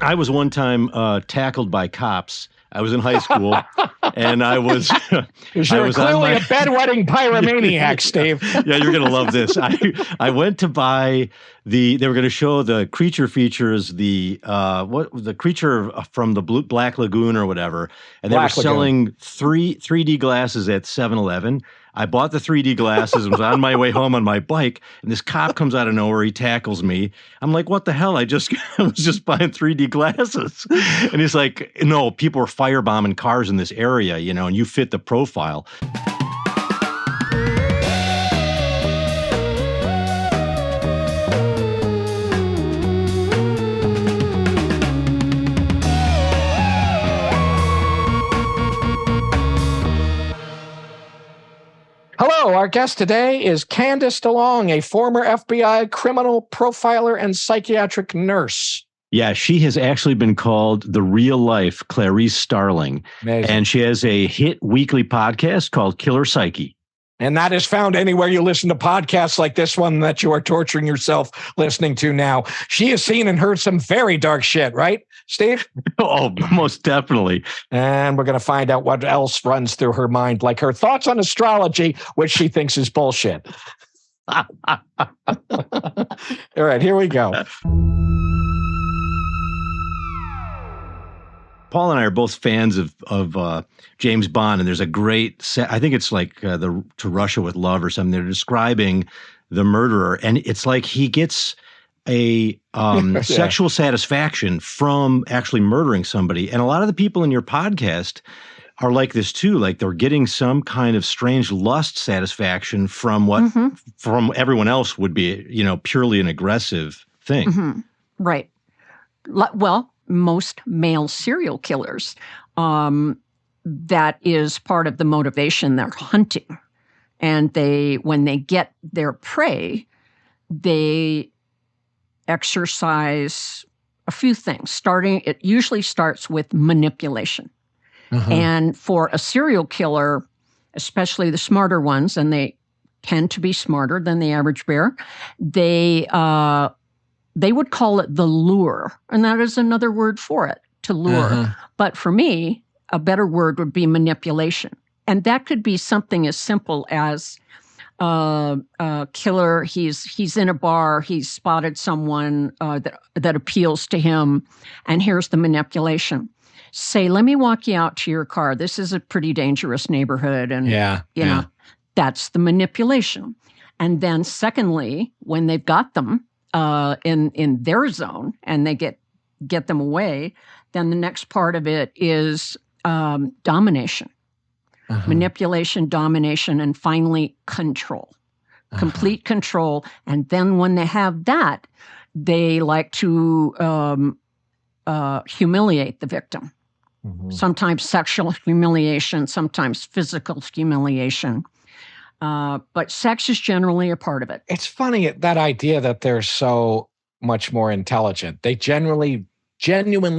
I was one time tackled by cops. I was in high school, and I was. You're clearly a bedwetting pyromaniac, Steve. Yeah, you're gonna love this. I went to buy they were going to show the creature features, the creature from the Black Lagoon or whatever, and they were selling 3D glasses at 7-Eleven. I bought the 3D glasses and was on my way home on my bike, and this cop comes out of nowhere. He tackles me. I'm like, what the hell? I was just buying 3D glasses. And he's like, no, people are firebombing cars in this area, and you fit the profile. Hello, our guest today is Candice DeLong, a former FBI criminal profiler and psychiatric nurse. Yeah, she has actually been called the real-life Clarice Starling. Amazing. And she has a hit weekly podcast called Killer Psyche. And that is found anywhere you listen to podcasts like this one that you are torturing yourself listening to now. She has seen and heard some very dark shit, right, Steve? Oh, most definitely. And we're going to find out what else runs through her mind, like her thoughts on astrology, which she thinks is bullshit. All right, here we go. Paul and I are both fans of James Bond, and there's a great set. I think it's like To Russia with Love or something. They're describing the murderer, and it's like he gets a sexual satisfaction from actually murdering somebody. And a lot of the people in your podcast are like this too. Like they're getting some kind of strange lust satisfaction from what from everyone else would be, purely an aggressive thing. Mm-hmm. Right. Well, most male serial killers, that is part of the motivation. They're hunting. And when they get their prey, they exercise a few things. It usually starts with manipulation. And for a serial killer, especially the smarter ones, and they tend to be smarter than the average bear, they would call it the lure. And that is another word for it, to lure. But for me, a better word would be manipulation. And that could be something as simple as killer, he's in a bar, he's spotted someone that appeals to him, and here's the manipulation. Say, let me walk you out to your car. This is a pretty dangerous neighborhood. And, you know, that's the manipulation. And then secondly, when they've got them in their zone and they get them away, then the next part of it is domination. Manipulation, domination, and finally control. Complete control. And then when they have that, they like to humiliate the victim. Sometimes sexual humiliation, sometimes physical humiliation. But sex is generally a part of it. It's funny, that idea that they're so much more intelligent. They genuinely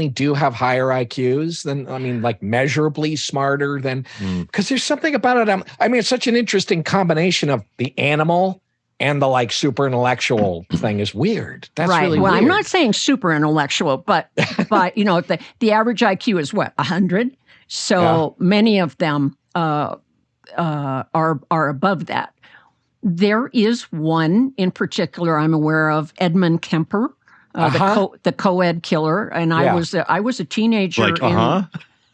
do have higher IQs than, like measurably smarter than, because there's something about it. It's such an interesting combination of the animal and the like super intellectual thing is weird. That's right. Really well, weird. I'm not saying super intellectual, but the average IQ is what, 100? So many of them are above that. There is one in particular I'm aware of, Edmund Kemper. The co-ed killer, and I was a teenager.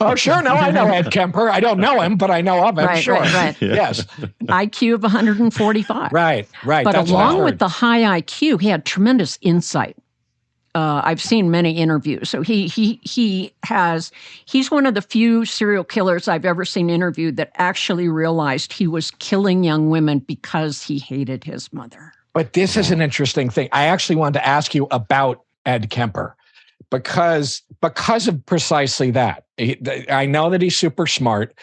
Oh, sure. No, I know Ed Kemper. I don't know him, but I know of him. Right, sure. Right. Yes. IQ of 145. Right. But along with the high IQ, he had tremendous insight. I've seen many interviews. So he's one of the few serial killers I've ever seen interviewed that actually realized he was killing young women because he hated his mother. But this is an interesting thing. I actually wanted to ask you about Ed Kemper because of precisely that. I know that he's super smart,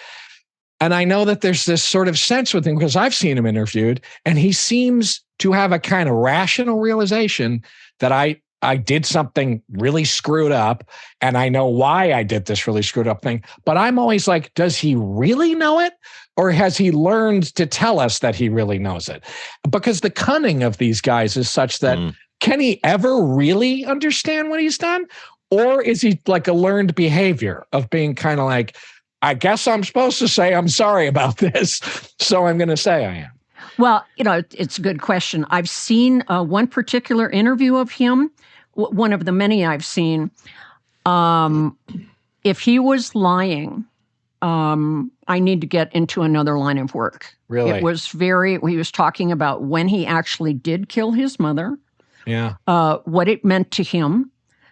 and I know that there's this sort of sense with him because I've seen him interviewed, and he seems to have a kind of rational realization that I did something really screwed up, and I know why I did this really screwed up thing. But I'm always like, does he really know it? Or has he learned to tell us that he really knows it? Because the cunning of these guys is such that can he ever really understand what he's done? Or is he like a learned behavior of being kind of like, I guess I'm supposed to say I'm sorry about this, so I'm going to say I am? Well, it's a good question. I've seen one particular interview of him, one of the many I've seen. If he was lying, I need to get into another line of work. Really? It was he was talking about when he actually did kill his mother. Yeah. What it meant to him.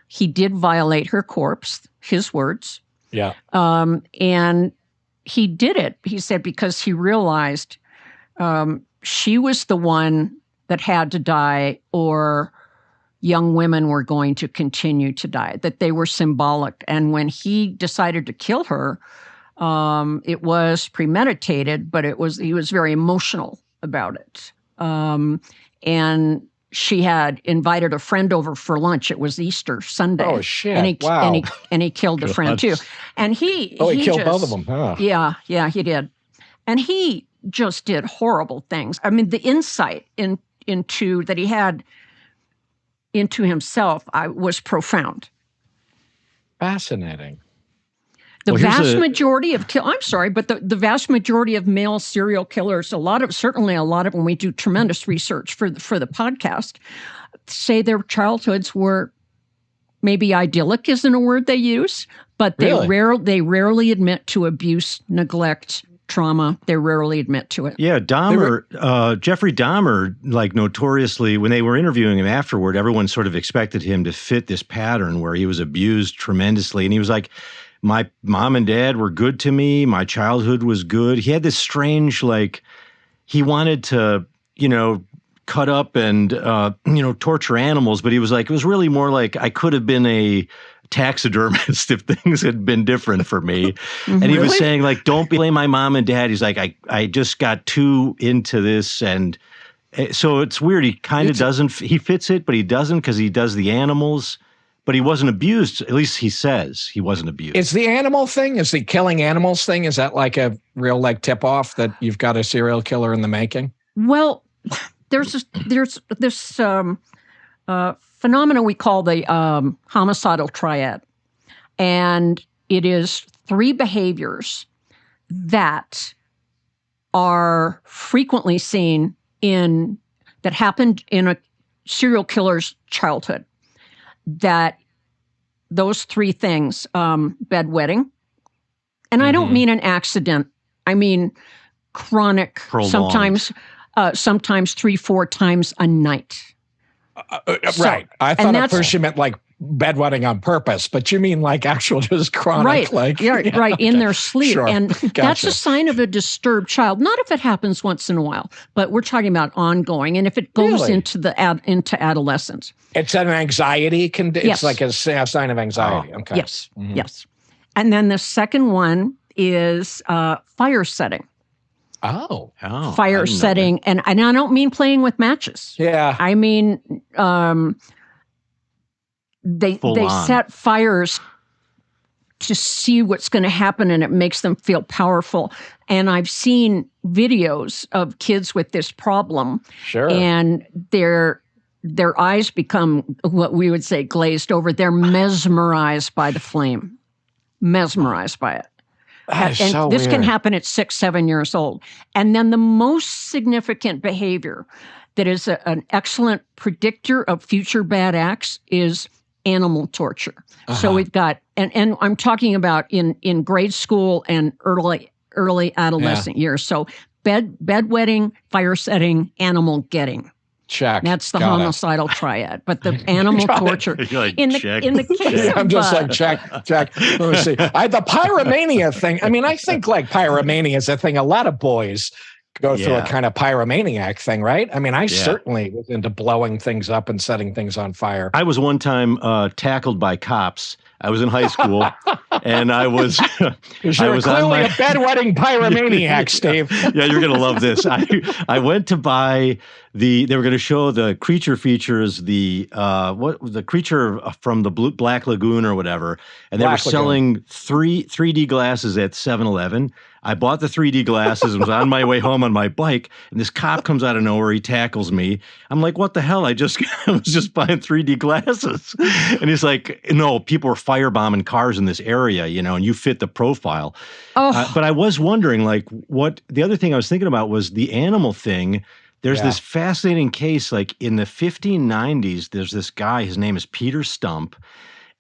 He did violate her corpse, his words. Yeah. And he did it, he said, because he realized she was the one that had to die, or young women were going to continue to die, that they were symbolic. And when he decided to kill her, it was premeditated, but he was very emotional about it. And she had invited a friend over for lunch. It was Easter Sunday. Oh, shit. And he killed the friend too. And he killed both of them. Huh. Yeah, he did. And he just did horrible things. I mean, the insight into that he had into himself was profound. Fascinating. The vast majority of the vast majority of male serial killers, certainly a lot of when we do tremendous research for the podcast, say their childhoods were maybe idyllic isn't a word they use, but they rarely admit to abuse, neglect, trauma. They rarely admit to it. Yeah, Jeffrey Dahmer, like notoriously, when they were interviewing him afterward, everyone sort of expected him to fit this pattern where he was abused tremendously. And he was like, my mom and dad were good to me. My childhood was good. He had this strange, like, he wanted to, cut up and, torture animals. But he was like, it was really more like I could have been a taxidermist if things had been different for me. And he was saying, like, don't blame my mom and dad. He's like, I just got too into this. And so it's weird. He kind of doesn't, he fits it, but he doesn't because he does the animals. But he wasn't abused. At least he says he wasn't abused. Is the animal thing, is the killing animals thing, is that like a real tip off that you've got a serial killer in the making? Well, there's this phenomena we call the homicidal triad. And it is 3 behaviors that are frequently seen that happened in a serial killer's childhood. That those 3 things, bedwetting, and I don't mean an accident. I mean chronic, prolonged. sometimes 3-4 times a night. Right. I thought at first you meant like bedwetting on purpose, but you mean like actual just chronic, right? In their sleep, sure. And that's a sign of a disturbed child. Not if it happens once in a while, but we're talking about ongoing, and if it goes into adolescence, it's an anxiety. It's like a sign of anxiety. Oh, okay. Yes, yes. And then the second one is fire setting. Oh, fire setting, and I don't mean playing with matches. Yeah, I mean. They set fires to see what's going to happen, and it makes them feel powerful. And I've seen videos of kids with this problem. Sure. And their eyes become what we would say glazed over. They're mesmerized by the flame. Mesmerized by it. And so this weird. can happen at 6-7 years old. And then the most significant behavior that is an excellent predictor of future bad acts is animal torture. So we've got, and I'm talking about in grade school and early adolescent years. So bedwetting, fire setting, animlet getting. Check. That's the homicidal triad. But the animal torture in the case of, I'm just like check. Let me see. The pyromania thing. I mean, I think like pyromania is a thing a lot of boys go through a kind of pyromaniac thing, right? I mean, I certainly was into blowing things up and setting things on fire. I was one time tackled by cops. I was in high school, and I was clearly a bedwetting pyromaniac, Steve. Yeah, you're gonna love this. I went to buy they were going to show the creature features, the creature from the Black Lagoon or whatever, and they were selling 3D glasses at 7-Eleven. I bought the 3D glasses and was on my way home on my bike, and this cop comes out of nowhere. He tackles me. I'm like, what the hell? I was just buying 3D glasses. And he's like, no, people are firebombing cars in this area, and you fit the profile. Oh. But I was wondering, like, the other thing I was thinking about was the animal thing. There's this fascinating case, like in the 1590s, there's this guy, his name is Peter Stump,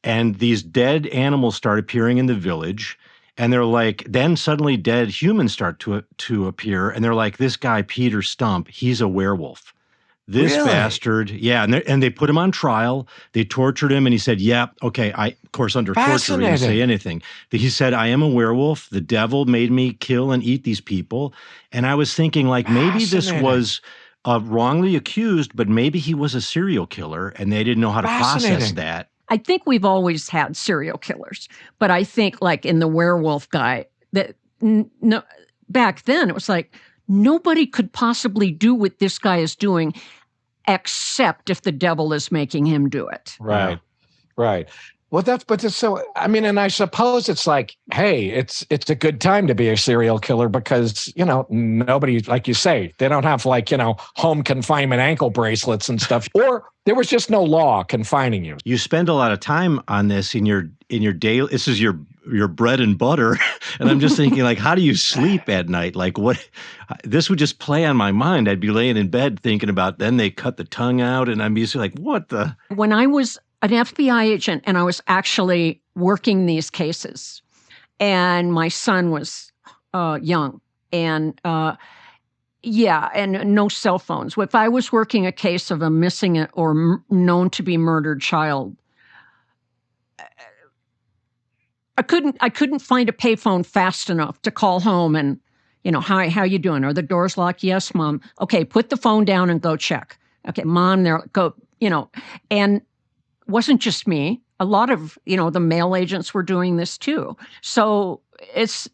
and these dead animals start appearing in the village. And they're like, then suddenly dead humans start to appear. And they're like, this guy, Peter Stump, he's a werewolf. This bastard. Yeah. And they put him on trial. They tortured him. And he said, yeah, okay. Of course, under torture, he didn't say anything. But he said, I am a werewolf. The devil made me kill and eat these people. And I was thinking, like, maybe this was wrongly accused, but maybe he was a serial killer and they didn't know how to process that. I think we've always had serial killers, but I think like in the werewolf guy, that no, back then it was like nobody could possibly do what this guy is doing except if the devil is making him do it. Right. Well, and I suppose it's like, hey, it's a good time to be a serial killer because, nobody, like you say, they don't have like, home confinement ankle bracelets and stuff, or there was just no law confining you. You spend a lot of time on this in your daily, this is your bread and butter. And I'm just thinking, like, how do you sleep at night? Like, this would just play on my mind. I'd be laying in bed thinking about, then they cut the tongue out and I'm just like, what the? When I was an FBI agent and I was actually working these cases and my son was young and and no cell phones. If I was working a case of a missing or known to be murdered child, I couldn't find a payphone fast enough to call home and, hi, how you doing? Are the doors locked? Yes, Mom. Okay, put the phone down and go check. Okay, Mom, there, go, and wasn't just me. A lot of, the male agents were doing this too. So it's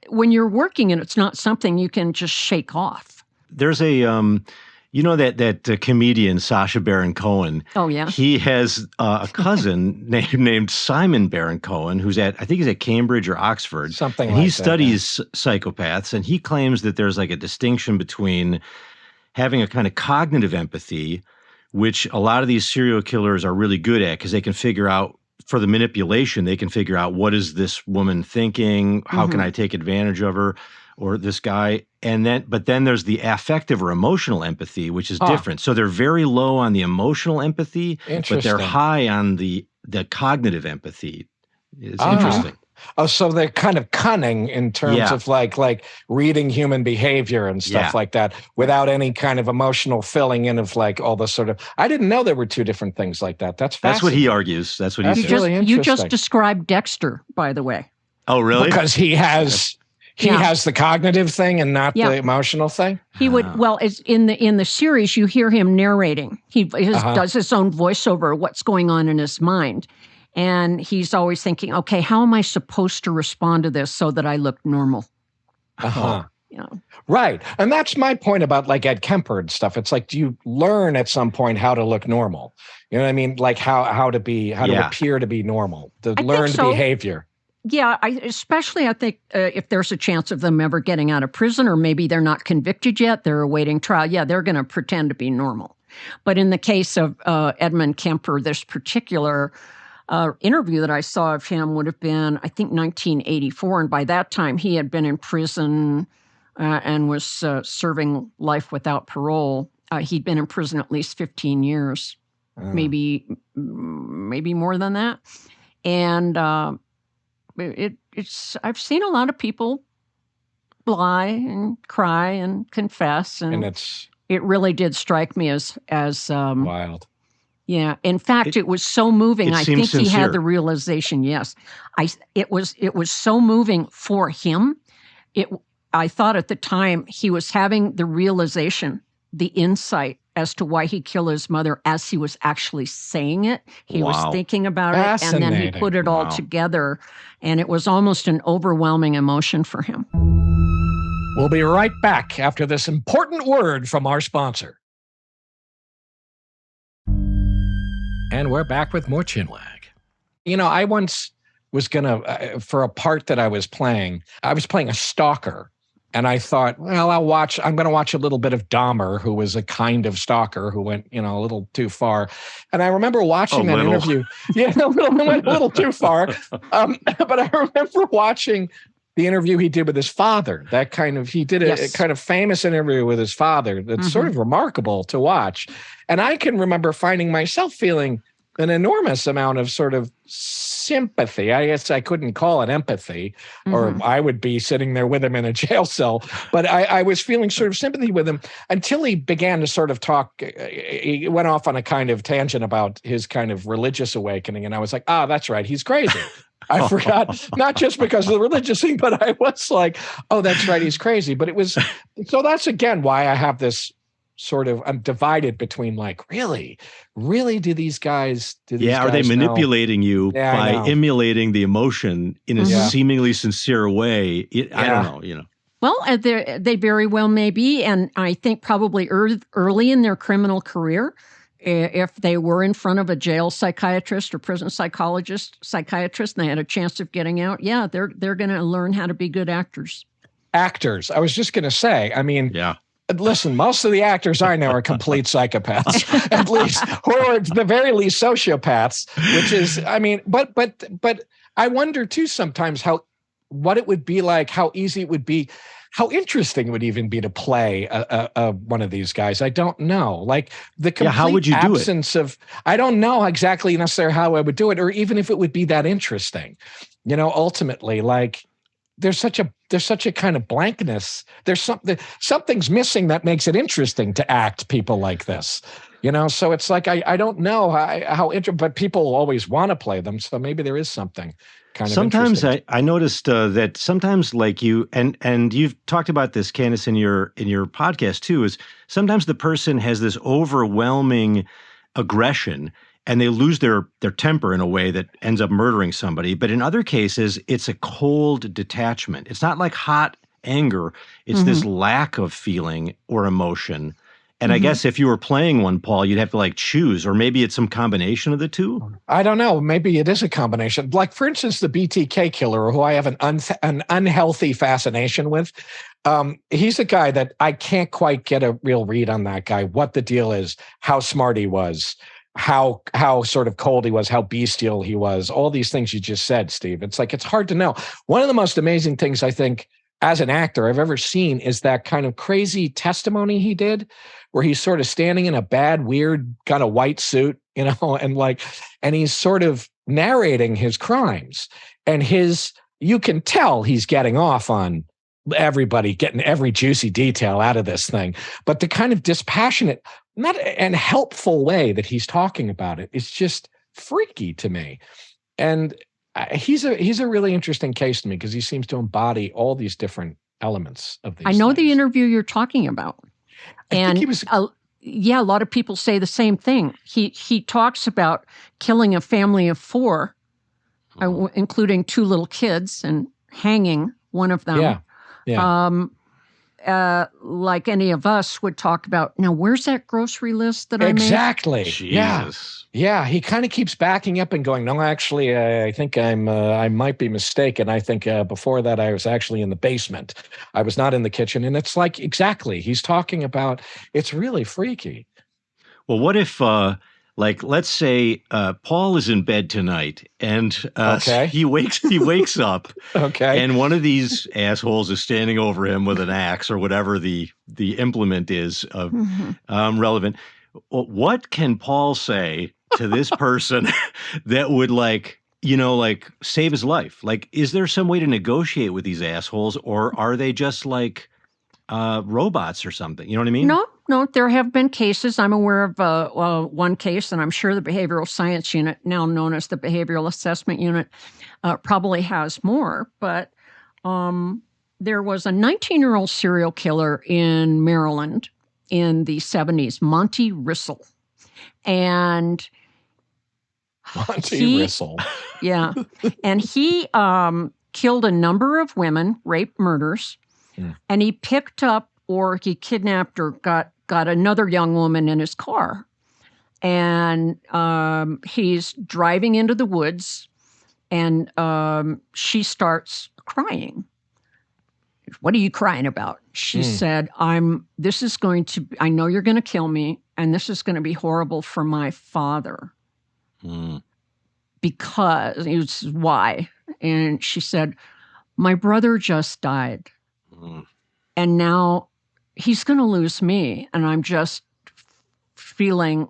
when you're working and it's not something you can just shake off. There's a, that comedian, Sacha Baron Cohen. Oh, yeah. He has a cousin named Simon Baron Cohen, who's I think he's at Cambridge or Oxford. Something and like that. He studies psychopaths, and he claims that there's like a distinction between having a kind of cognitive empathy, which a lot of these serial killers are really good at because they can figure out, for the manipulation, they can figure out what is this woman thinking, how can I take advantage of her, or this guy, but then there's the affective or emotional empathy, which is different. So they're very low on the emotional empathy, but they're high on the cognitive empathy. It's interesting. Oh, so they're kind of cunning in terms of like reading human behavior and stuff like that without any kind of emotional filling in of like all the sort of, I didn't know there were two different things like that. That's what he argues. That's what he says. Really interesting. You just described Dexter, by the way. Oh, really? Because he has the cognitive thing and not the emotional thing. He would, it's in the series, you hear him narrating. He does his own voiceover, what's going on in his mind. And he's always thinking, okay, how am I supposed to respond to this so that I look normal? Right. And that's my point about like Ed Kemper and stuff. It's like, do you learn at some point how to look normal? You know what I mean? Like how to appear to be normal, to learn behavior. Yeah, I think if there's a chance of them ever getting out of prison, or maybe they're not convicted yet, they're awaiting trial. Yeah, they're going to pretend to be normal. But in the case of Edmund Kemper, this particular interview that I saw of him would have been, I think, 1984. And by that time, he had been in prison and was serving life without parole. He'd been in prison at least 15 years, maybe more than that. And I've seen a lot of people lie and cry and confess. And it really did strike me as wild. Yeah. In fact, it was so moving. I think sincere. He had the realization. Yes. It was so moving for him. I thought at the time he was having the realization, the insight as to why he killed his mother as he was actually saying it. He was thinking about it, and then he put it all together, and it was almost an overwhelming emotion for him. We'll be right back after this important word from our sponsor. And we're back with more Chinwag. I once was going to, for a part that I was playing a stalker. And I thought, well, I'm going to watch a little bit of Dahmer, who was a kind of stalker who went, a little too far. And I remember watching that interview. Yeah, went a little too far. But I remember watching the interview he did with his father. He did a kind of famous interview with his father that's sort of remarkable to watch. And I can remember finding myself feeling an enormous amount of sort of sympathy. I guess I couldn't call it empathy, or I would be sitting there with him in a jail cell. But I was feeling sort of sympathy with him until he began to sort of talk. He went off on a kind of tangent about his kind of religious awakening. And I was like, that's right. He's crazy. I forgot, not just because of the religious thing, but I was like, oh, that's right. He's crazy. But so that's again why I have this sort of, I'm divided between like, really do these guys are they manipulating you by emulating the emotion in a seemingly sincere way? I don't know, Well, they very well may be, and I think probably early in their criminal career, if they were in front of a jail psychiatrist or prison psychiatrist, and they had a chance of getting out, they're going to learn how to be good actors. I was just going to say, I mean, listen, most of the actors I know are complete psychopaths, at least, or at the very least sociopaths, which is, I mean, but I wonder too sometimes what it would be like, how easy it would be, how interesting it would even be to play one of these guys. I don't know. Like the complete how would you absence of, I don't know exactly necessarily how I would do it, or even if it would be that interesting, ultimately, like, there's such a kind of blankness. There's something's missing that makes it interesting to act people like this, So it's like I don't know but people always want to play them. So maybe there is something kind of. Sometimes I noticed that sometimes, like you and you've talked about this, Candice, in your podcast too, is sometimes the person has this overwhelming aggression, and they lose their temper in a way that ends up murdering somebody. But in other cases, it's a cold detachment. It's not like hot anger. It's this lack of feeling or emotion. And I guess if you were playing one, Paul, you'd have to like choose, or maybe it's some combination of the two. I don't know. Maybe it is a combination. Like, for instance, the BTK killer, who I have an unhealthy fascination with. He's a guy that I can't quite get a real read on that guy, what the deal is, how smart he was, how sort of cold he was, how bestial he was, all these things you just said, Steve. It's like, it's hard to know. One of the most amazing things I think as an actor I've ever seen is that kind of crazy testimony he did, where he's sort of standing in a bad, weird kind of white suit, and he's sort of narrating his crimes, and you can tell he's getting off on everybody, getting every juicy detail out of this thing. But the kind of dispassionate, not and helpful way that he's talking about it is just freaky to me. And he's a really interesting case to me because he seems to embody all these different elements of these. I know the interview you're talking about. And a lot of people say the same thing. He talks about killing a family of 4, including 2 little kids, and hanging one of them. Like any of us would talk about, now, where's that grocery list that I made? Exactly. Jesus. Yeah. He kind of keeps backing up and going, no, actually, I think I might be mistaken. I think before that, I was actually in the basement. I was not in the kitchen. And it's like, exactly. He's talking about, it's really freaky. Well, what if, let's say Paul is in bed tonight, and he wakes up, and one of these assholes is standing over him with an axe or whatever the implement is relevant. What can Paul say to this person that would save his life? Like, is there some way to negotiate with these assholes, or are they just like robots or something? You know what I mean? No, there have been cases. I'm aware of one case, and I'm sure the Behavioral Science Unit, now known as the Behavioral Assessment Unit, probably has more. But there was a 19-year-old serial killer in Maryland in the 70s, Monty Rissell. And Rissell. Yeah. And he killed a number of women, rape murders, and he picked up or he kidnapped or got another young woman in his car. And he's driving into the woods, And she starts crying. What are you crying about? She said, I know you're going to kill me, and this is going to be horrible for my father. Because, it's why. And she said, my brother just died. And now he's going to lose me. And I'm just feeling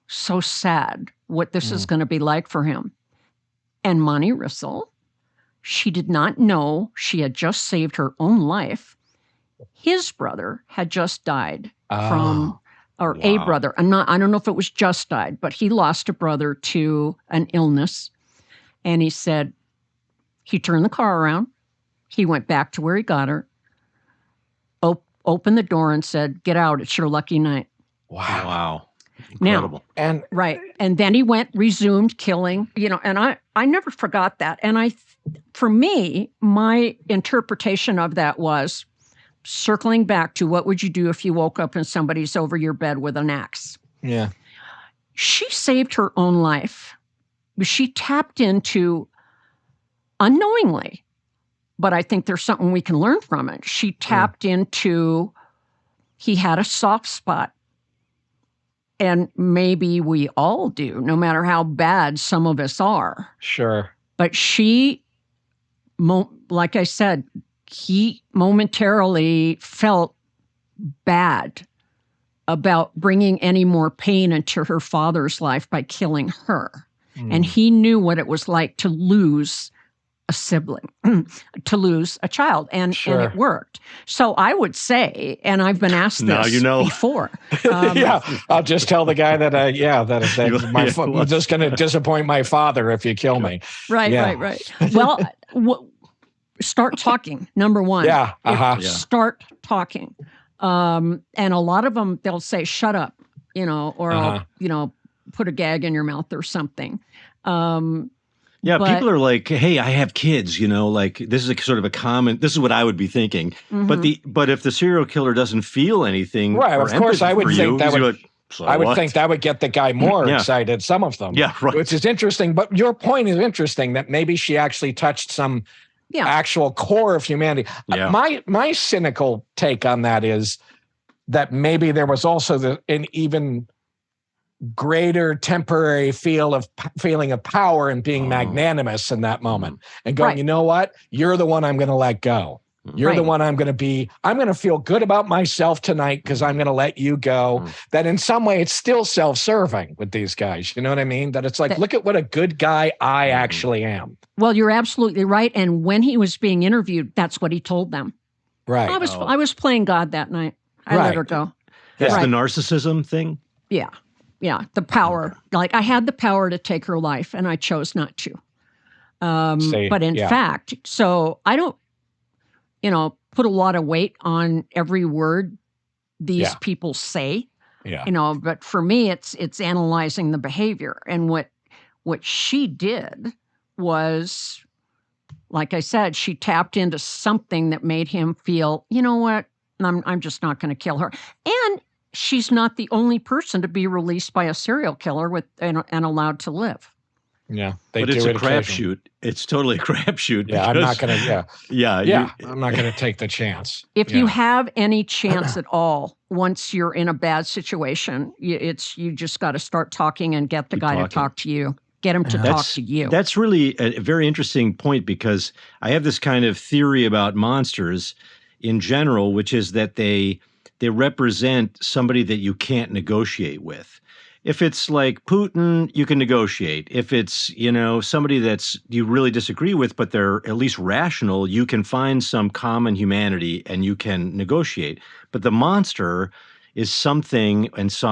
so sad what this is going to be like for him. And Monty Rissel, she did not know she had just saved her own life. His brother had just died a brother. I don't know if it was just died, but he lost a brother to an illness. And he said, he turned the car around. He went back to where he got her, opened the door and said, get out. It's your lucky night. Wow. Incredible. Now, and then he resumed killing, and I never forgot that. And for me, my interpretation of that was circling back to what would you do if you woke up and somebody's over your bed with an axe? Yeah. She saved her own life. She tapped into, unknowingly, but I think there's something we can learn from it. She tapped into, he had a soft spot. And maybe we all do, no matter how bad some of us are. Sure. But she, like I said, he momentarily felt bad about bringing any more pain into her father's life by killing her. And he knew what it was like to lose a sibling, to lose a child, and it worked. So I would say, and I've been asked this before. I'll just tell the guy that I'm just going to disappoint my father if you kill me. Right. Well, start talking. Number one. Start talking. And a lot of them, they'll say, "Shut up," or I'll, put a gag in your mouth or something. People are like, hey, I have kids, like this is a sort of a common, this is what I would be thinking. But if the serial killer doesn't feel anything, right, of course, I would think that would, I would think that would get the guy more excited, some of them. Yeah, right. Which is interesting. But your point is interesting that maybe she actually touched some actual core of humanity. My cynical take on that is that maybe there was also an even greater temporary feeling of power and being magnanimous in that moment and going, you know what? You're the one I'm going to let go. You're the one I'm going to feel good about myself tonight because I'm going to let you go. That in some way it's still self-serving with these guys. You know what I mean? That it's like, look at what a good guy I actually am. Well, you're absolutely right. And when he was being interviewed, that's what he told them. Right. I was playing God that night. I let her go. That's the narcissism thing? Yeah. Yeah, the power. Like I had the power to take her life, and I chose not to. But in fact, so I don't, put a lot of weight on every word these people say. Yeah. But for me, it's analyzing the behavior, and what she did was, like I said, she tapped into something that made him feel, you know what, I'm just not going to kill her, and she's not the only person to be released by a serial killer and allowed to live. Yeah, but it's a crapshoot. It's totally a crapshoot. Yeah, I'm not going to. I'm not going to take the chance. If you have any chance at all, once you're in a bad situation, you just got to start talking and get the guy to talk to you. Get him to talk to you. That's really a very interesting point because I have this kind of theory about monsters in general, which is that they represent somebody that you can't negotiate with. If it's like Putin, you can negotiate. If it's, somebody that's you really disagree with, but they're at least rational, you can find some common humanity and you can negotiate. But the monster is something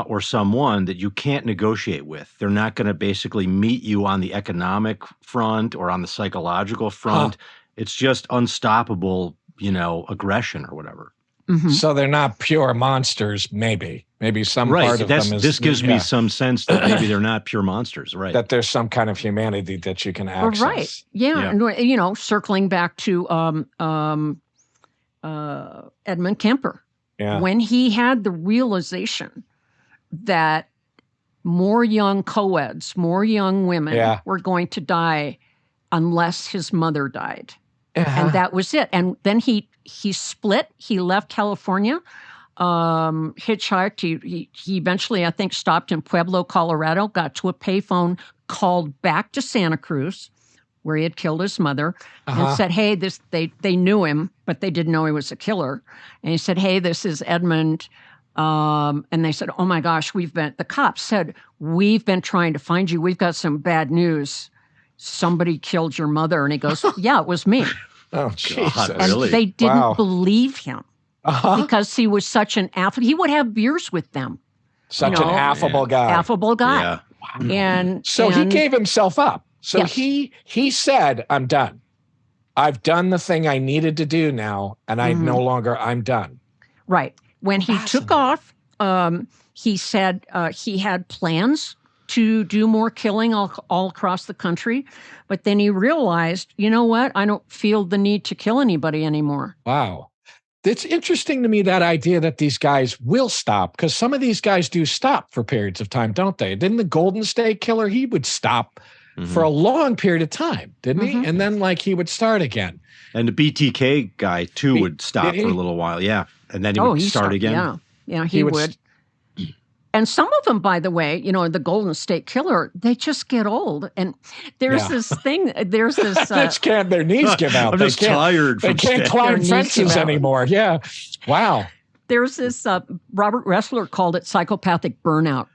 or someone that you can't negotiate with. They're not going to basically meet you on the economic front or on the psychological front. It's just unstoppable, aggression or whatever. Mm-hmm. So they're not pure monsters, maybe some part of them is... This gives me some sense that maybe they're not pure monsters, right? That there's some kind of humanity that you can access. Right, yeah. And, circling back to Edmund Kemper. Yeah. When he had the realization that more young co-eds, more young women were going to die unless his mother died. And that was it. And then he split. He left California, hitchhiked. He eventually, I think, stopped in Pueblo, Colorado, got to a payphone, called back to Santa Cruz, where he had killed his mother, and said, hey, they knew him, but they didn't know he was a killer. And he said, hey, this is Edmund. And they said, oh my gosh, the cops said, we've been trying to find you. We've got some bad news. Somebody killed your mother. And he goes, yeah, it was me. Oh, Jesus. God, and really? they didn't believe him because he was such an affable. He would have beers with them. Such an affable guy. Affable guy. Yeah. And so he gave himself up. So Yes. he said, I'm done. I've done the thing I needed to do now, and I'm done. Right. When he took off, he said he had plans to do more killing all across the country. But then he realized, you know what? I don't feel the need to kill anybody anymore. Wow. It's interesting to me, that idea that these guys will stop, because some of these guys do stop for periods of time, don't they? Didn't the Golden State Killer, he would stop for a long period of time, didn't he? And then he would start again. And the BTK guy too would stop for a little while. Yeah. And then he would start again. Yeah, he would. And some of them, by the way, the Golden State Killer, they just get old. And there's this thing, their knees give out. I'm just tired. They can't climb fences anymore. Yeah. Wow. There's this, Robert Ressler called it psychopathic burnout.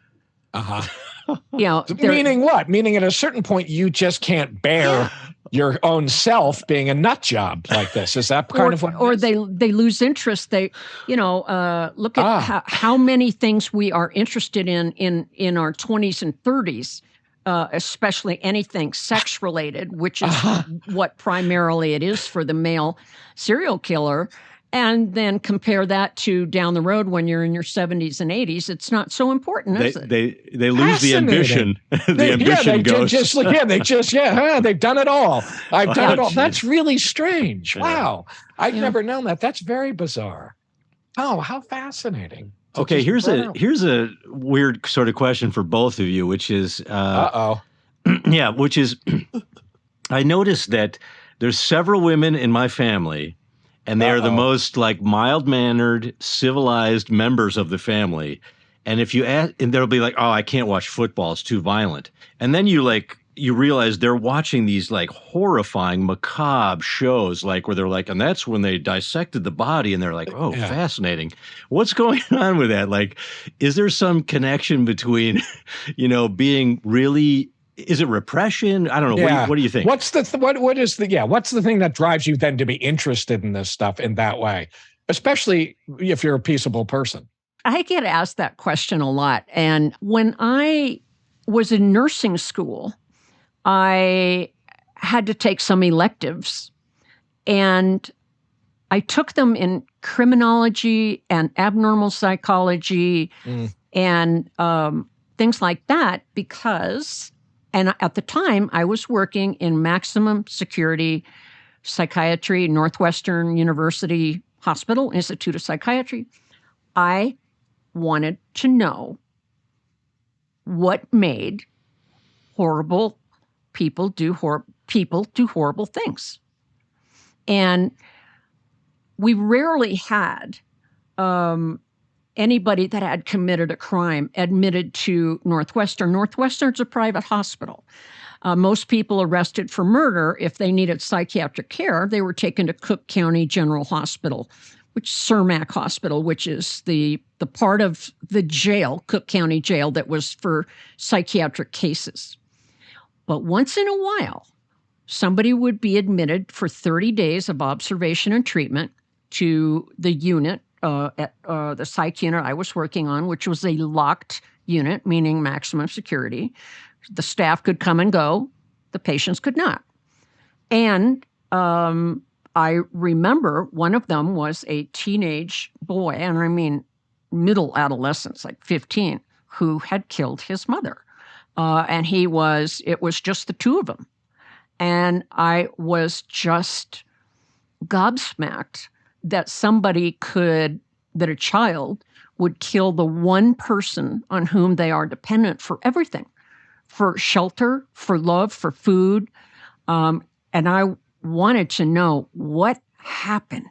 Meaning what? Meaning at a certain point, you just can't bear your own self being a nut job like this. Is that kind of what? Or they lose interest. They, look at how many things we are interested in our 20s and 30s, especially anything sex related, which is what primarily it is for the male serial killer. And then compare that to down the road when you're in your 70s and 80s. It's not so important, is it? They lose the ambition. The ambition goes. They've done it all. I've done it all. That's really strange. Wow. I've never known that. That's very bizarre. Oh, how fascinating. Okay, here's a weird sort of question for both of you, which is which is I noticed that there's several women in my family, and they are the most mild-mannered, civilized members of the family. And if you ask, and they'll be like, "Oh, I can't watch football; it's too violent." And then you realize they're watching these horrifying, macabre shows, where they're and that's when they dissected the body, and they're like, "Oh, fascinating." What's going on with that? Is there some connection between, being really? Is it repression? I don't know. Yeah. What do you think? What's the thing that drives you then to be interested in this stuff in that way, especially if you're a peaceable person? I get asked that question a lot. And when I was in nursing school, I had to take some electives, and I took them in criminology and abnormal psychology and things like that because... And at the time, I was working in maximum security psychiatry, Northwestern University Hospital, Institute of Psychiatry. I wanted to know what made horrible people do horrible things. And we rarely had anybody that had committed a crime admitted to Northwestern. Northwestern's a private hospital. Most people arrested for murder, if they needed psychiatric care, they were taken to Cook County General Hospital, which Cermak Hospital, which is the part of the jail, Cook County Jail, that was for psychiatric cases. But once in a while, somebody would be admitted for 30 days of observation and treatment to the unit, at the psych unit I was working on, which was a locked unit, meaning maximum security. The staff could come and go. The patients could not. And I remember one of them was a teenage boy, and I mean middle adolescence, 15, who had killed his mother. And it was just the two of them. And I was just gobsmacked that that a child would kill the one person on whom they are dependent for everything, for shelter, for love, for food. And I wanted to know what happened.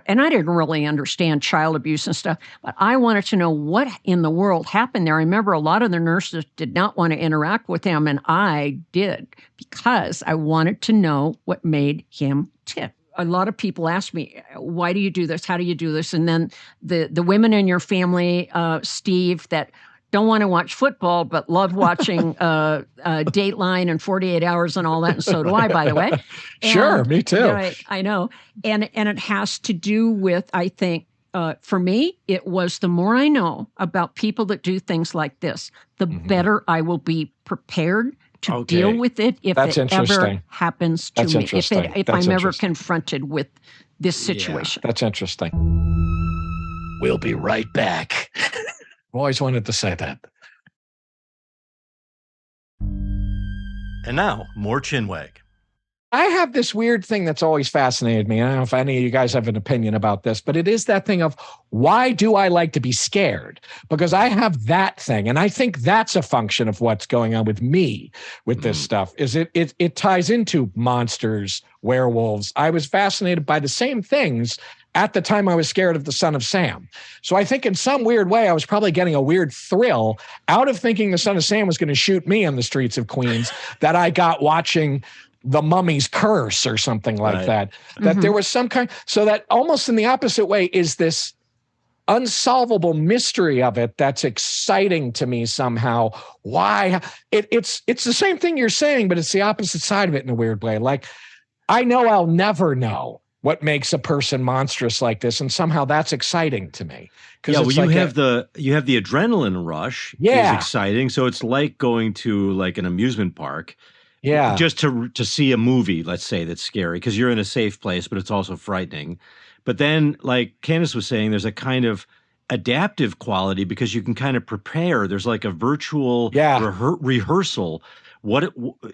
And I didn't really understand child abuse and stuff, but I wanted to know what in the world happened there. I remember a lot of the nurses did not want to interact with him, and I did because I wanted to know what made him tick. A lot of people ask me, why do you do this? How do you do this? And then the women in your family, Steve, that don't want to watch football, but love watching Dateline and 48 Hours and all that. And so do I, by the way. And, sure, me too. Right, I know. And it has to do with, I think, for me, it was the more I know about people that do things like this, the better I will be prepared to deal with it if it ever happens to me, if I'm ever confronted with this situation. Yeah, that's interesting. We'll be right back. I've always wanted to say that. And now, more Chinwag. I have this weird thing that's always fascinated me. I don't know if any of you guys have an opinion about this, but it is that thing of, why do I like to be scared? Because I have that thing. And I think that's a function of what's going on with me with this stuff, is it ties into monsters, werewolves. I was fascinated by the same things at the time I was scared of the Son of Sam. So I think in some weird way, I was probably getting a weird thrill out of thinking the Son of Sam was going to shoot me on the streets of Queens that I got watching The Mummy's Curse or something like that. That there was some kind, so that almost in the opposite way is this unsolvable mystery of it that's exciting to me somehow. Why? It's the same thing you're saying, but it's the opposite side of it in a weird way. Like, I know I'll never know what makes a person monstrous like this, and somehow that's exciting to me. Yeah, well, you have the adrenaline rush. Yeah, is exciting. So it's like going to like an amusement park. Yeah, just to see a movie, let's say, that's scary because you're in a safe place, but it's also frightening. But then, like Candice was saying, there's a kind of adaptive quality because you can kind of prepare. There's like a virtual rehearsal.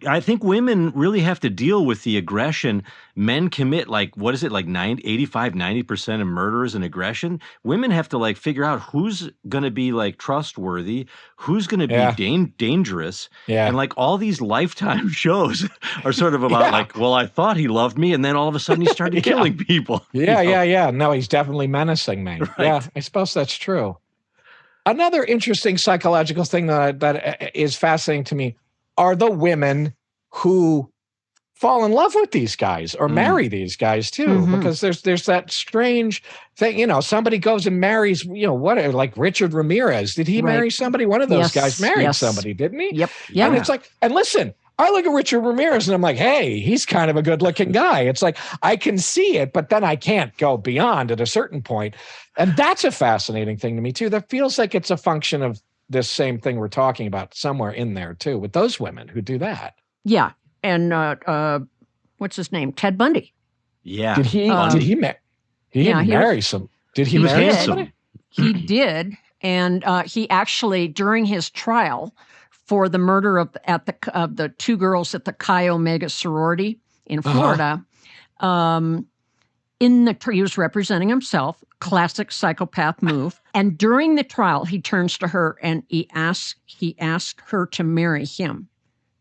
I think women really have to deal with the aggression. Men commit like, what is it, like 85-90% of murders and aggression. Women have to like figure out who's going to be like trustworthy, who's going to be dangerous. Yeah. And like all these Lifetime shows are sort of about like, well, I thought he loved me, and then all of a sudden he started killing people. Yeah. No, he's definitely menacing me. Right. Yeah, I suppose that's true. Another interesting psychological thing that is fascinating to me are the women who fall in love with these guys or marry these guys too, because there's that strange thing, somebody goes and marries, like Richard Ramirez. Did he marry somebody? One of those guys married somebody, didn't he? Yep. Yeah. And it's like, and listen, I look at Richard Ramirez and I'm like, hey, he's kind of a good looking guy. It's like, I can see it, but then I can't go beyond at a certain point. And that's a fascinating thing to me too. That feels like it's a function of this same thing we're talking about somewhere in there too, with those women who do that. Yeah. And what's his name? Ted Bundy. Yeah. Did he marry some? Did he marry somebody? He did. And he actually, during his trial for the murder of the two girls at the Chi Omega sorority in Florida, he was representing himself, classic psychopath move. And during the trial, he turns to her and he asked her to marry him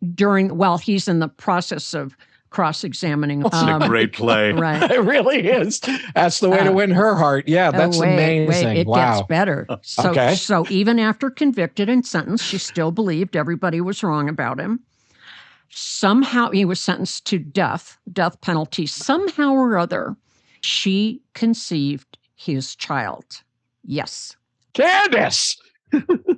while he's in the process of cross-examining. That's a great play. Right. It really is. That's the way to win her heart. Yeah, that's amazing. It gets better. So even after convicted and sentenced, she still believed everybody was wrong about him. Somehow he was sentenced to death penalty. Somehow or other, she conceived his child. Yes. Candice,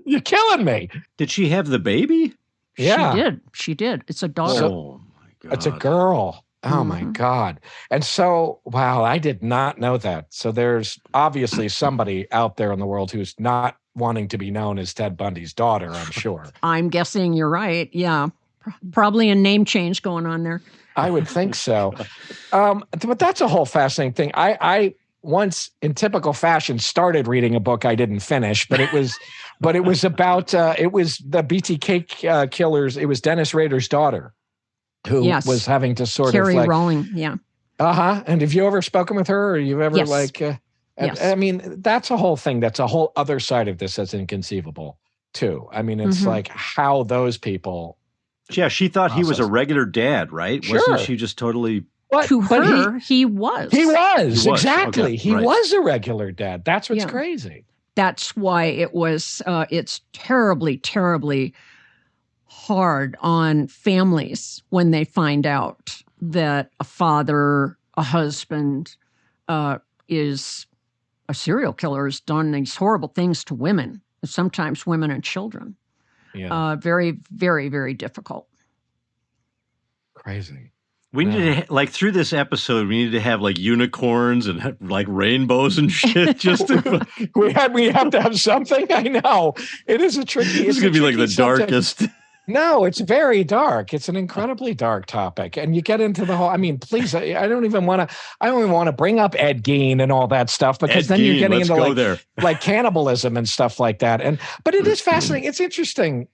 you're killing me. Did she have the baby? Yeah. She did. It's a daughter. Oh, my God. It's a girl. Oh, my God. And so, wow, I did not know that. So there's obviously somebody out there in the world who's not wanting to be known as Ted Bundy's daughter, I'm sure. I'm guessing you're right. Yeah. Probably a name change going on there. I would think so. But that's a whole fascinating thing. I once, in typical fashion, started reading a book I didn't finish, but it was about it was the BTK killers. It was Dennis Rader's daughter who was having to sort Carrie of like Rowling, yeah. And have you ever spoken with her, or you've ever I mean, that's a whole thing. That's a whole other side of this that's inconceivable too. I mean, it's like how those people Yeah, she thought he was a regular dad, right? Sure. Wasn't she just totally... To her, he was. He was, exactly. Okay, he right. was a regular dad. That's what's crazy. That's why it was, it's terribly, terribly hard on families when they find out that a father, a husband is a serial killer, has done these horrible things to women, sometimes women and children. Yeah. Very, very, very difficult. Crazy. We needed to, like, through this episode, we needed to have like unicorns and like rainbows and shit. Just to, we have to have something. I know it is a tricky. It's going to be like the darkest. No, it's very dark. It's an incredibly dark topic, and you get into the whole. I mean, please, I don't even want to. I don't even want to bring up Ed Gein and all that stuff because then you're getting into like cannibalism and stuff like that. But it is fascinating. It's interesting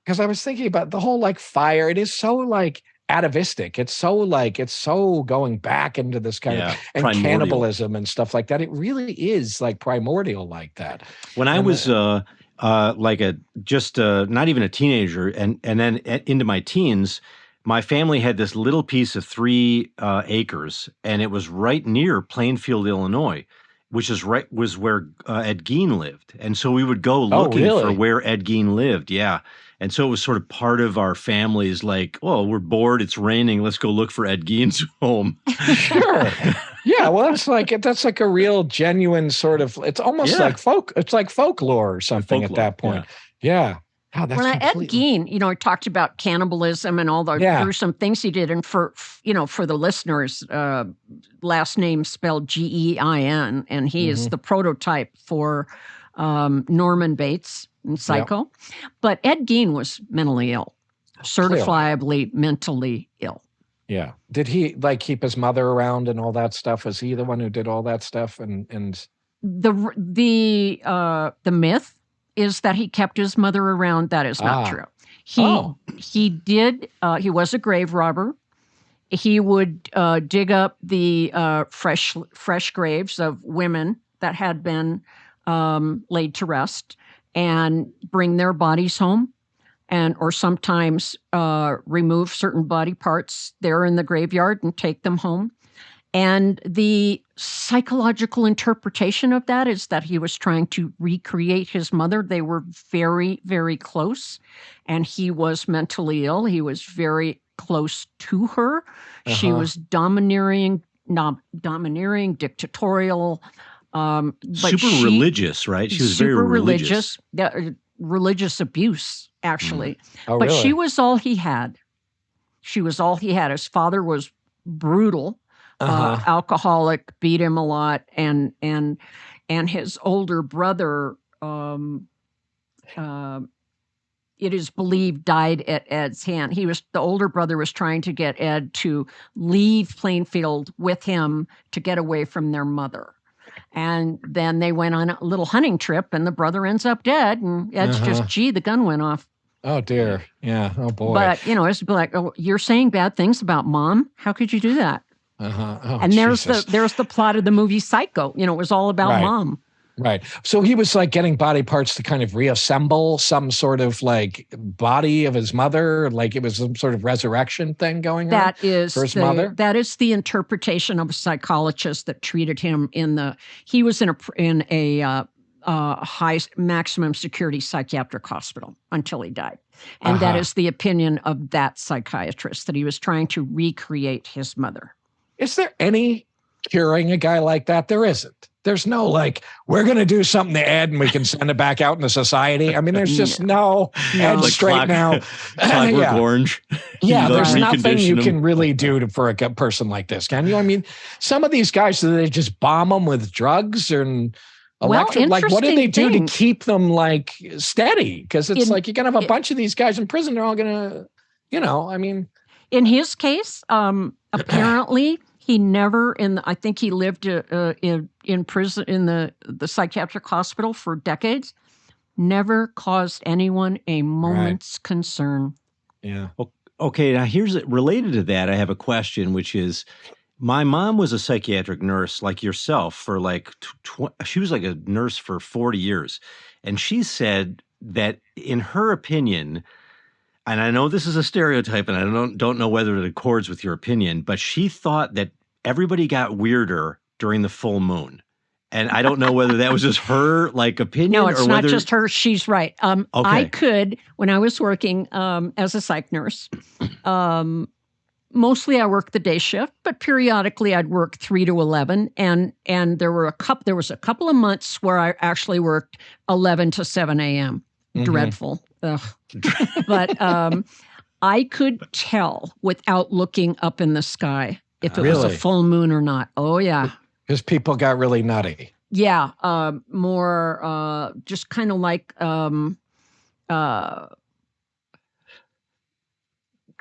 because I was thinking about the whole like fire. It is so like atavistic. It's so going back into this kind of and primordial. Cannibalism and stuff like that. It really is like primordial like that. When I was like not even a teenager and then into my teens, my family had this little piece of 3 acres, and it was right near Plainfield, Illinois, which was where Ed Gein lived. And so we would go looking for where Ed Gein lived. Yeah. And so it was sort of part of our family's like, oh, we're bored, it's raining, let's go look for Ed Gein's home. Sure. Yeah, well, that's like a real genuine sort of, it's almost like folklore or something at that point. Yeah. Oh, that's Ed Gein, he talked about cannibalism and all the gruesome things he did. And for the listeners, last name spelled Gein, and he is the prototype for Norman Bates in Psycho. Yep. But Ed Gein was mentally ill, certifiably mentally ill. Yeah. Did he like keep his mother around and all that stuff? Was he the one who did all that stuff? And the myth is that he kept his mother around. That is not true. He did. He was a grave robber. He would dig up the fresh graves of women that had been laid to rest and bring their bodies home, or sometimes remove certain body parts there in the graveyard and take them home. And the psychological interpretation of that is that he was trying to recreate his mother. They were very, very close, and he was mentally ill. He was very close to her. She was domineering, dictatorial. Super religious, right? She was very religious. Religious abuse, actually. Oh, but really? she was all he had. She was all he had. His father was brutal, alcoholic, beat him a lot, and his older brother, it is believed, died at Ed's hand. The older brother was trying to get Ed to leave Plainfield with him to get away from their mother. And then they went on a little hunting trip, and the brother ends up dead. And Ed's just, the gun went off. Oh, dear. Yeah. Oh, boy. But, it's like, oh, you're saying bad things about mom? How could you do that? Oh, and there's the plot of the movie Psycho. It was all about mom. Right. So he was like getting body parts to kind of reassemble some sort of like body of his mother, like it was some sort of resurrection thing going on for his mother. That is the interpretation of a psychologist that treated him he was in a high maximum security psychiatric hospital until he died. And that is the opinion of that psychiatrist, that he was trying to recreate his mother. Is there any curing a guy like that? There isn't. There's no like, we're going to do something to Ed and we can send it back out into society. I mean, there's just no Ed like straight now. Clockwork Orange. Yeah, there's nothing you can really do for a person like this, can you? I mean, some of these guys, do they just bomb them with drugs and electric? Like, what do they do to keep them like steady? Because it's like you're going to have a bunch of these guys in prison. They're all going to, I mean. In his case, apparently, he never I think he lived in prison in the psychiatric hospital for decades. Never caused anyone a moment's concern. Yeah. Okay. Now related to that. I have a question, which is, my mom was a psychiatric nurse like yourself for like she was like a nurse for 40 years, and she said that in her opinion, and I know this is a stereotype, and I don't know whether it accords with your opinion, but she thought that everybody got weirder during the full moon. And I don't know whether that was just her opinion. No, it's or not whether... just her. She's right. Okay. I could, when I was working as a psych nurse, mostly I worked the day shift, but periodically I'd work 3 to 11. And there was a couple of months where I actually worked 11 to 7 a.m. Mm-hmm. Dreadful. Ugh. But I could tell without looking up in the sky if it was a full moon or not. Oh, yeah. Because people got really nutty. Yeah, more just kind of like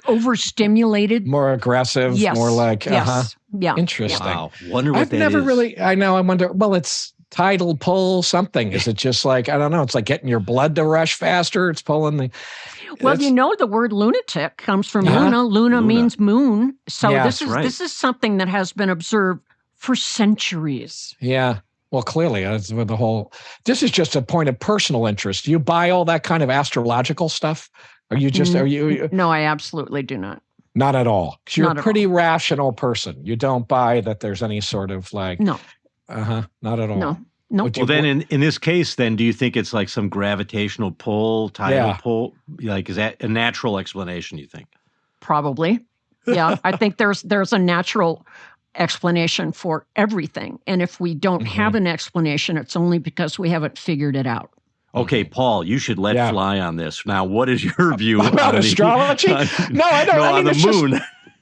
overstimulated. More aggressive, yes. More like, yes. Yeah. Interesting. Wow. Wonder what that is. I know, I wonder, well, it's tidal pull something. Is it just like, I don't know, it's like getting your blood to rush faster, it's pulling the... Well, the word lunatic comes from Luna. Luna means moon. So this is something that has been observed for centuries. Yeah. Well, clearly, this is just a point of personal interest. Do you buy all that kind of astrological stuff? Are you? No, I absolutely do not. Not at all. Because you're a pretty rational person. You don't buy that there's any sort of No. Not at all. No. Nope. Well, then in this case, then do you think it's like some gravitational pull, tidal pull? Like, is that a natural explanation, you think? Probably. Yeah. I think there's a natural explanation for everything. And if we don't have an explanation, it's only because we haven't figured it out. Okay, Paul, you should let fly on this. Now, what is your view about astrology? No, I don't. On the moon.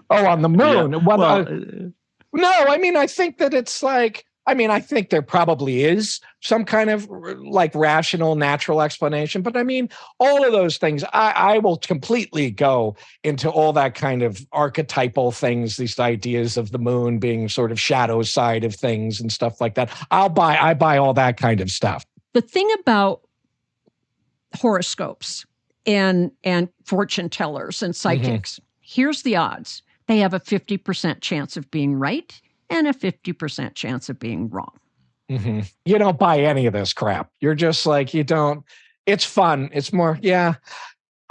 On the moon. Yeah. No, I mean, I think that it's like, I think there probably is some kind of like rational, natural explanation. But I mean, all of those things, I will completely go into all that kind of archetypal things, these ideas of the moon being sort of shadow side of things and stuff like that. I buy all that kind of stuff. The thing about horoscopes and fortune tellers and psychics, here's the odds. They have a 50% chance of being right and a 50% chance of being wrong. Mm-hmm. You don't buy any of this crap. You're just like, you don't, it's fun. It's more,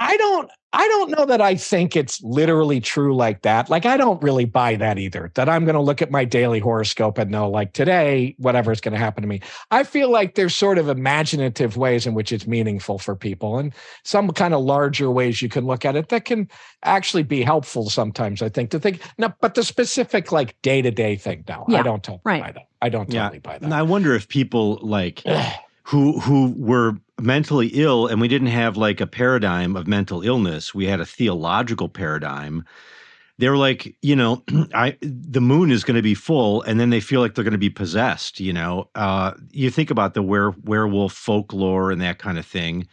I don't know that I think it's literally true like that. Like, I don't really buy that either, that I'm going to look at my daily horoscope and know, like, today, whatever is going to happen to me. I feel like there's sort of imaginative ways in which it's meaningful for people and some kind of larger ways you can look at it that can actually be helpful sometimes, I think, to think. No, but the specific, like, day-to-day thing, no, I don't totally buy that. I don't totally buy that. And I wonder if people, like... who were mentally ill, and we didn't have like a paradigm of mental illness. We had a theological paradigm. They were like, the moon is going to be full, and then they feel like they're going to be possessed. You think about the werewolf folklore and that kind of thing.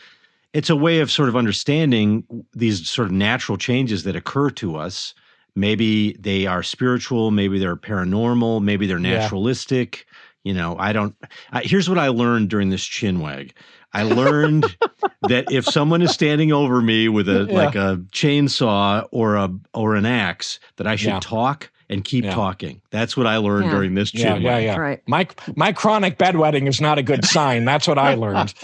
It's a way of sort of understanding these sort of natural changes that occur to us. Maybe they are spiritual, maybe they're paranormal, maybe they're naturalistic. Here's what I learned during this Chinwag. I learned that if someone is standing over me with like a chainsaw or an axe, that I should talk and keep talking. That's what I learned during this Chinwag. Yeah. Right. My chronic bedwetting is not a good sign. That's what I learned.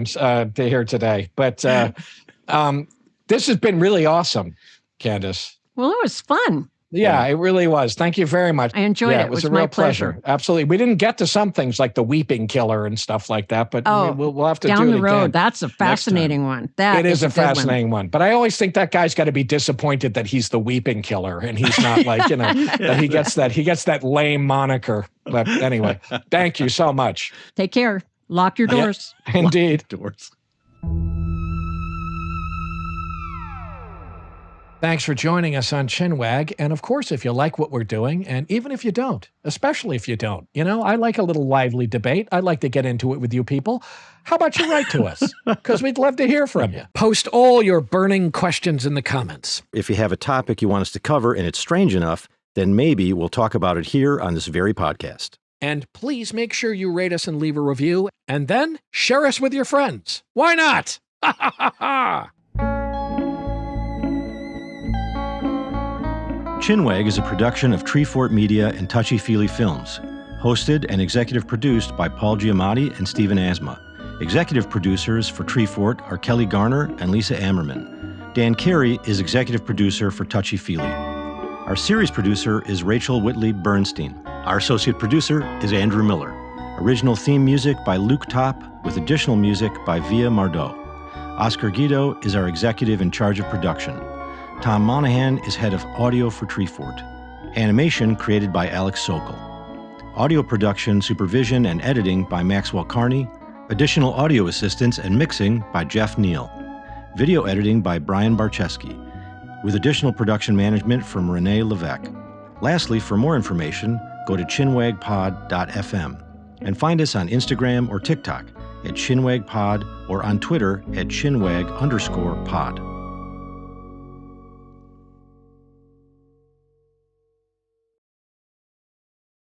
To hear today. But this has been really awesome, Candice. Well, it was fun. Yeah, it really was. Thank you very much. I enjoyed it. It was a real pleasure. Absolutely. We didn't get to some things like the weeping killer and stuff like that, but we'll have to do it again. Down the road. That's a fascinating one. It is a fascinating one. But I always think that guy's got to be disappointed that he's the weeping killer and he's not like, that he gets that lame moniker. But anyway, thank you so much. Take care. Lock your doors. Yeah, indeed. Lock doors. Thanks for joining us on Chinwag. And of course, if you like what we're doing, and even if you don't, especially if you don't, I like a little lively debate. I'd like to get into it with you people. How about you write to us? Because we'd love to hear from you. Post all your burning questions in the comments. If you have a topic you want us to cover and it's strange enough, then maybe we'll talk about it here on this very podcast. And please make sure you rate us and leave a review, and then share us with your friends. Why not? Ha ha ha ha! Chinwag is a production of Treefort Media and Touchy Feely Films. Hosted and executive produced by Paul Giamatti and Stephen Asma. Executive producers for Treefort are Kelly Garner and Lisa Ammerman. Dan Carey is executive producer for Touchy Feely. Our series producer is Rachel Whitley Bernstein. Our associate producer is Andrew Miller. Original theme music by Luke Topp, with additional music by Via Mardot. Oscar Guido is our executive in charge of production. Tom Monahan is head of audio for Treefort. Animation created by Alex Sokol. Audio production, supervision, and editing by Maxwell Carney. Additional audio assistance and mixing by Jeff Neal. Video editing by Brian Barczewski, with additional production management from Renee Levesque. Lastly, for more information, go to chinwagpod.fm and find us on Instagram or TikTok at chinwagpod or on Twitter at chinwag_pod.